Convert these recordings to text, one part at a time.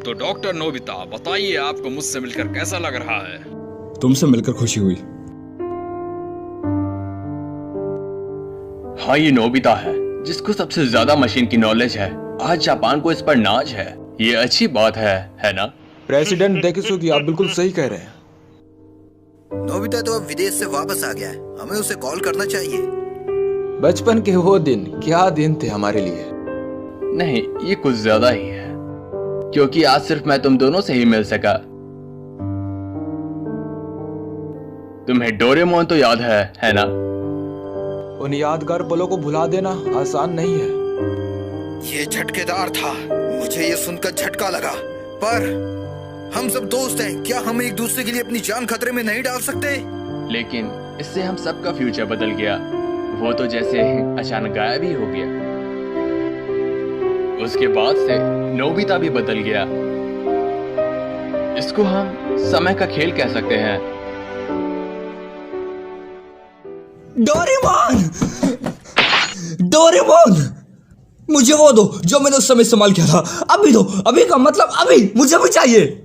तो doctor Nobita, बताइए आपको मुझसे मिलकर कैसा लग रहा है? तुमसे मिलकर खुशी हुई। हाँ, ये नोबिता है जिसको सबसे ज्यादा मशीन की नॉलेज है। आज जापान को इस पर नाज है। ये अच्छी बात है ना? प्रेसिडेंट डेकिसुगी, आप बिल्कुल सही कह रहे हैं। नोबिता तो अब विदेश से वापस आ गया है, हमें उसे कॉल करना चाहिए। बचपन के वो दिन क्या दिन थे हमारे लिए। नहीं, ये कुछ ज्यादा ही है, क्योंकि आज सिर्फ मैं तुम दोनों से ही मिल सका। तुम्हें डोरेमोन तो याद है ना? उन यादगार पलों को भुला देना आसान नहीं है। ये झटकेदार था, मुझे ये सुनकर झटका लगा। पर हम सब दोस्त हैं, क्या हम एक दूसरे के लिए अपनी जान खतरे में नहीं डाल सकते? लेकिन इससे हम सबका फ्यूचर बदल गया। वो तो जैसे अचानक गायब ही हो गया। उसके बाद से नोबिता भी बदल गया। इसको हम समय का खेल कह सकते हैं। डोरेमोन! डोरेमोन! मुझे वो दो जो मैंने उस समय इस्तेमाल किया था। अभी दो, अभी का मतलब अभी, मुझे भी चाहिए।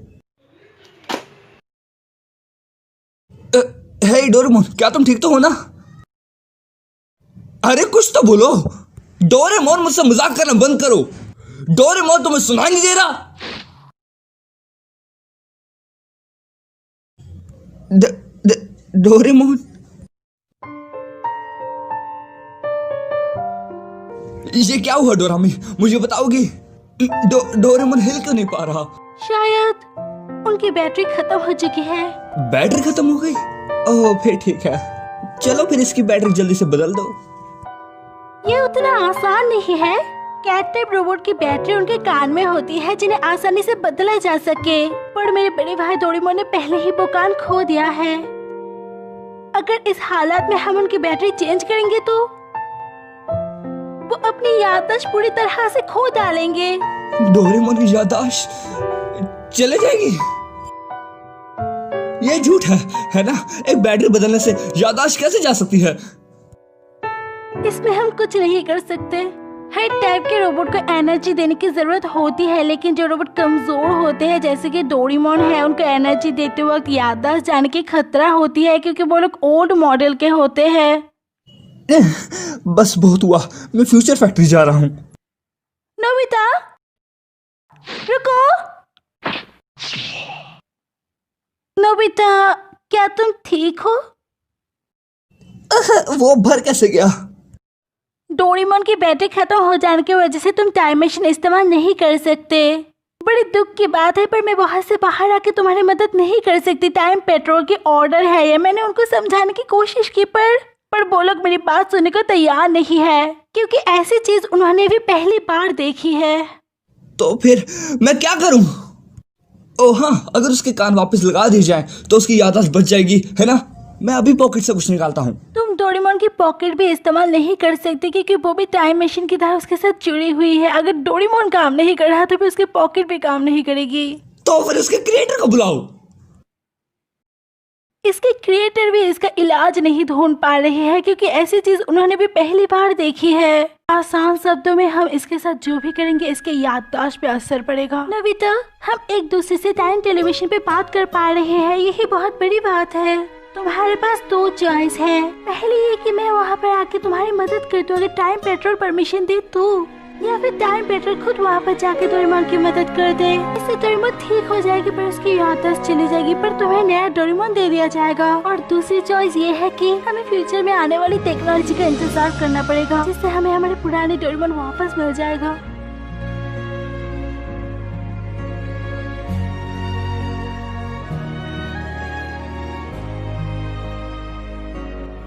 हे डोरेमोन, क्या तुम ठीक तो हो ना? अरे कुछ तो बोलो। डोरेमोन, मुझसे मजाक करना बंद करो। डोरेमोन, तुम्हें सुनाई नहीं दे रहा? डोरेमोन, ये क्या हुआ डोरामी? मुझे बताओगी? डोरेमोन हिल क्यों नहीं पा रहा? शायद उनकी बैटरी खत्म हो चुकी है। बैटरी खत्म हो गई? ओह, फिर ठीक है। चलो फिर इसकी बैटरी जल्दी से बदल दो। ये उतना आसान नहीं है। कैट टाइप रोबोट की बैटरी उनके कान में होती है, जिन्हें आसानी से बदला जा सके। पर मेरे बड़े भाई डोरेमोन ने पहले ही वो कान खो दिया है। अगर इस हालात में हम उनकी बैटरी चेंज करेंगे तो वो अपनी याददाश्त पूरी तरह से खो डालेंगे। डोरेमोन की याददाश्त चले जाएगी? ये झूठ है ना? एक बैटरी बदलने से याददाश्त कैसे जा सकती है? इसमें हम कुछ नहीं कर सकते। हर टाइप के रोबोट को एनर्जी देने की जरूरत होती है, लेकिन जो रोबोट कमजोर होते हैं जैसे कि डोरेमोन है, उनको एनर्जी देते वक्त याददाश्त जाने की खतरा होती है, क्योंकि वो लोग ओल्ड मॉडल के होते हैं। बस बहुत हुआ, मैं फ्यूचर फैक्ट्री जा रहा हूँ। नोबिता, रुको। नोबिता, क्या तुम ठीक हो? वो भर कैसे गया? डोरेमोन की बैटरी खत्म हो जाने की वजह से तुम टाइम मशीन इस्तेमाल नहीं कर सकते। बड़ी दुख की बात है, पर मैं वहां से बाहर आके तुम्हारी मदद नहीं कर सकती। टाइम पेट्रोल की ऑर्डर है ये। मैंने उनको समझाने की कोशिश की, पर वो लोग मेरी बात सुनने को तैयार नहीं है, क्योंकि ऐसी चीज उन्होंने भी पहली बार देखी है। तो फिर मैं क्या करूं? ओह हाँ, अगर उसके कान वापस लगा दिए जाए तो उसकी याददाश्त बच जाएगी, है ना? मैं अभी पॉकेट से कुछ निकालता हूँ। तुम डोरेमोन की पॉकेट भी इस्तेमाल नहीं कर सकते, क्योंकि वो भी टाइम मशीन की तरह उसके साथ जुड़ी हुई है। अगर डोरेमोन काम नहीं कर रहा तो फिर उसकी पॉकेट भी काम नहीं करेगी। तो फिर उसके क्रिएटर को बुलाओ। इसके क्रिएटर भी इसका इलाज नहीं ढूंढ पा रहे हैं, क्योंकि ऐसी चीज उन्होंने भी पहली बार देखी है। आसान शब्दों में हम इसके साथ जो भी करेंगे इसके याददाश्त पे असर पड़ेगा। नोबिता, हम एक दूसरे से टाइम टेलीविजन पे बात कर पा रहे हैं, यही बहुत बड़ी बात है। तुम्हारे पास दो चॉइस है। पहली ये कि मैं वहाँ पर आके तुम्हारी मदद कर दूं, अगर टाइम पेट्रोल परमिशन दे तो, या फिर टाइम पेट्रोल खुद वहाँ पर जाके डोरेमोन की मदद कर दे। इससे डोरेमोन ठीक हो जाएगी, पर उसकी याददाश्त चली जाएगी, पर तुम्हें नया डोरेमोन दे दिया जाएगा। और दूसरी चॉइस ये है कि हमें फ्यूचर में आने वाली टेक्नोलॉजी का इंतजार करना पड़ेगा, जिससे हमें हमारे पुराने डोरेमोन वापस मिल जाएगा।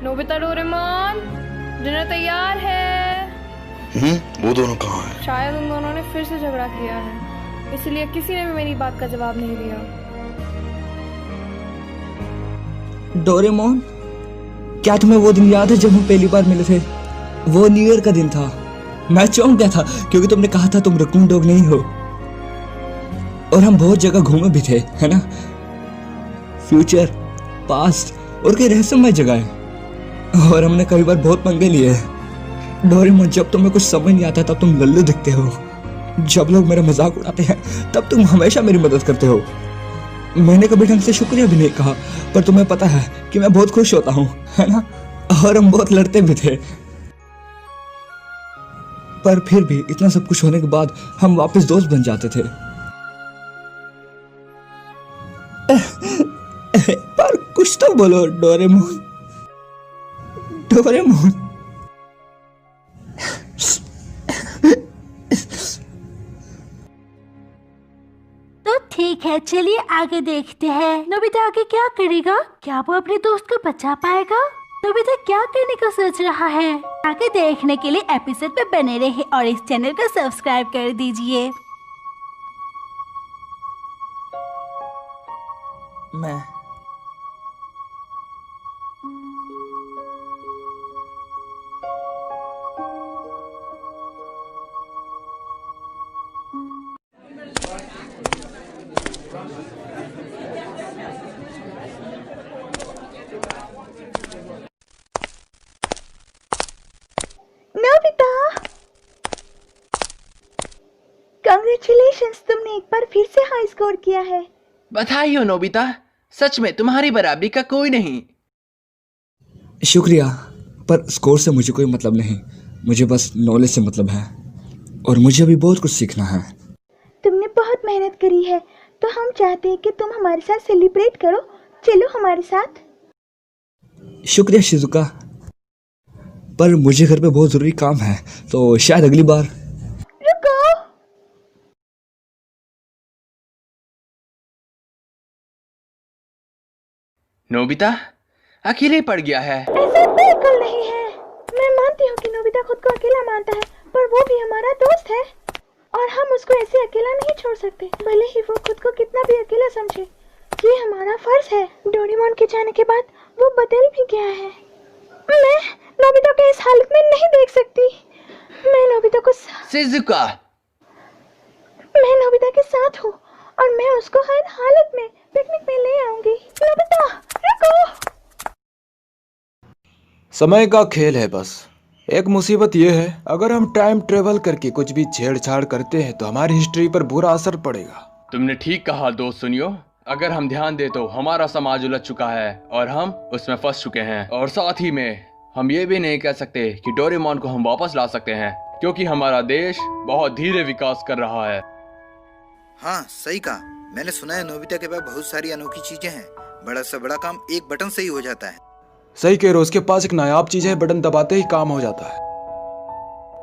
नोबिता, डोरेमोन, डिनर तैयार है। वो दोनों कहाँ हैं? शायद उन दोनों ने फिर से झगड़ा किया है, इसलिए किसी ने भी मेरी बात का जवाब नहीं दिया। डोरेमोन, क्या तुम्हें वो दिन याद है जब हम पहली बार मिले थे? वो न्यू ईयर का दिन था। मैं चौंक गया था क्योंकि तुमने कहा था तुम रकून डॉग नहीं हो, और हम बहुत जगह घूमे भी थे, है ना? फ्यूचर, पास्ट और कई रहस्यमय जगह है, और हमने कई बार बहुत पंगे लिए हैं। डोरेमोन, जब तुम्हें कुछ समझ नहीं आता तब तुम लल्लू दिखते हो, जब लोग मेरा मजाक उड़ाते हैं तब तुम हमेशा मेरी मदद करते हो। मैंने कभी ढंग से शुक्रिया भी नहीं कहा, पर तुम्हें पता है कि मैं बहुत खुश होता हूँ, है ना? और हम बहुत लड़ते भी थे, पर फिर भी इतना सब कुछ होने के बाद हम वापस दोस्त बन जाते थे। पर कुछ तो बोलो डोरेमोन। डोरेमोन। तो ठीक है, चलिए आगे देखते हैं। नोबिता आगे क्या करेगा? क्या वो अपने दोस्त को बचा पाएगा? नोबिता क्या करने का सोच रहा है? आगे देखने के लिए एपिसोड पे बने रहे और इस चैनल को सब्सक्राइब कर दीजिए। मैं नोबिता, कांग्रेचुलेशंस, तुमने एक बार फिर से हाई स्कोर किया है। बधाई हो नोबिता, सच में तुम्हारी बराबरी का कोई नहीं। शुक्रिया, पर स्कोर से मुझे कोई मतलब नहीं। मुझे बस नॉलेज से मतलब है और मुझे अभी बहुत कुछ सीखना है। तुमने बहुत मेहनत करी है, तो हम चाहते हैं कि तुम हमारे साथ सेलिब्रेट करो। चलो हमारे साथ। शुक्रिया शिजुका, पर मुझे घर पे बहुत जरूरी काम है, तो शायद अगली बार। रुको, नोबिता अकेले पड़ गया है। ऐसा बिल्कुल नहीं है। मैं मानती हूँ कि नोबिता खुद को अकेला मानता है, पर वो भी हमारा दोस्त है और हम उसको ऐसे अकेला नहीं छोड़ सकते, भले ही वो खुद को कितना भी अकेला समझे। ये हमारा फर्ज है। डोरेमोन के जाने के बाद वो बदल भी गया है। मैं नोबिता को इस हालत में नहीं देख सकती। मैं नोबिता को शिजुका, मैं नोबिता के साथ हूँ और मैं उसको हर हालत में पिकनिक में ले आऊंगी। नोबिता रुको। समय का खेल है बस। एक मुसीबत यह है, अगर हम टाइम ट्रेवल करके कुछ भी छेड़छाड़ करते हैं तो हमारी हिस्ट्री पर बुरा असर पड़ेगा। तुमने ठीक कहा दोस्त। सुनियो, अगर हम ध्यान दे तो हमारा समाज उलझ चुका है और हम उसमें फंस चुके हैं। और साथ ही में हम ये भी नहीं कह सकते कि डोरेमोन को हम वापस ला सकते हैं, क्योंकि हमारा देश बहुत धीरे विकास कर रहा है। हाँ सही कहा। मैंने सुना है नोबिता के पास बहुत सारी अनोखी चीजें हैं। बड़ा से बड़ा काम एक बटन से ही हो जाता है। सही कह रहे हो, उसके पास एक नायाब चीज है, बटन दबाते ही काम हो जाता है।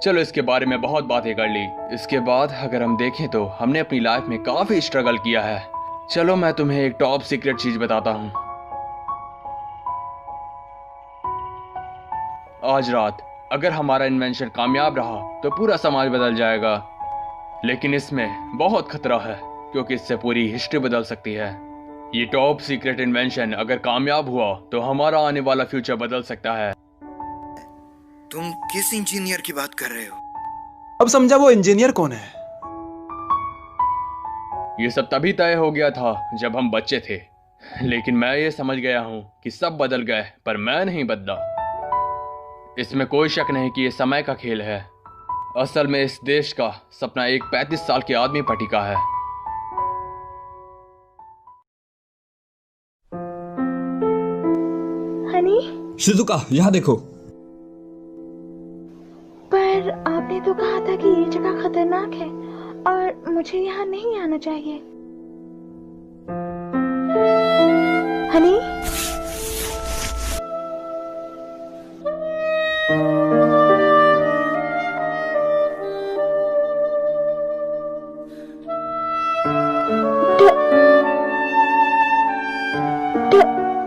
चलो इसके बारे में बहुत बातें कर ली। इसके बाद अगर हम देखें तो हमने अपनी लाइफ में काफी स्ट्रगल किया है। चलो मैं तुम्हें एक टॉप सीक्रेट चीज बताता हूँ। आज रात अगर हमारा इन्वेंशन कामयाब रहा तो पूरा समाज बदल जाएगा, लेकिन इसमें बहुत खतरा है क्योंकि इससे पूरी हिस्ट्री बदल सकती है। ये टॉप सीक्रेट इन्वेंशन अगर कामयाब हुआ तो हमारा आने वाला फ्यूचर बदल सकता है। तुम किस इंजीनियर की बात कर रहे हो? अब समझा वो इंजीनियर कौन है। ये सब तभी तय हो गया था जब हम बच्चे थे, लेकिन मैं ये समझ गया हूँ कि सब बदल गए पर मैं नहीं बदला। इसमें कोई शक नहीं कि ये समय का खेल है। असल में इस देश का सपना एक 35 साल के आदमी पर टिका है। हनी, शिजुका यहाँ देखो। पर आपने तो कहा था कि ये जगह खतरनाक है और मुझे यहाँ नहीं आना चाहिए। हनी,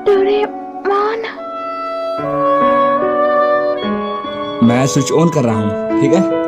डोरेमोन। मैं स्विच ऑन कर रहा हूँ, ठीक है?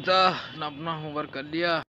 नोबिता, अपना होमवर्क कर लिया?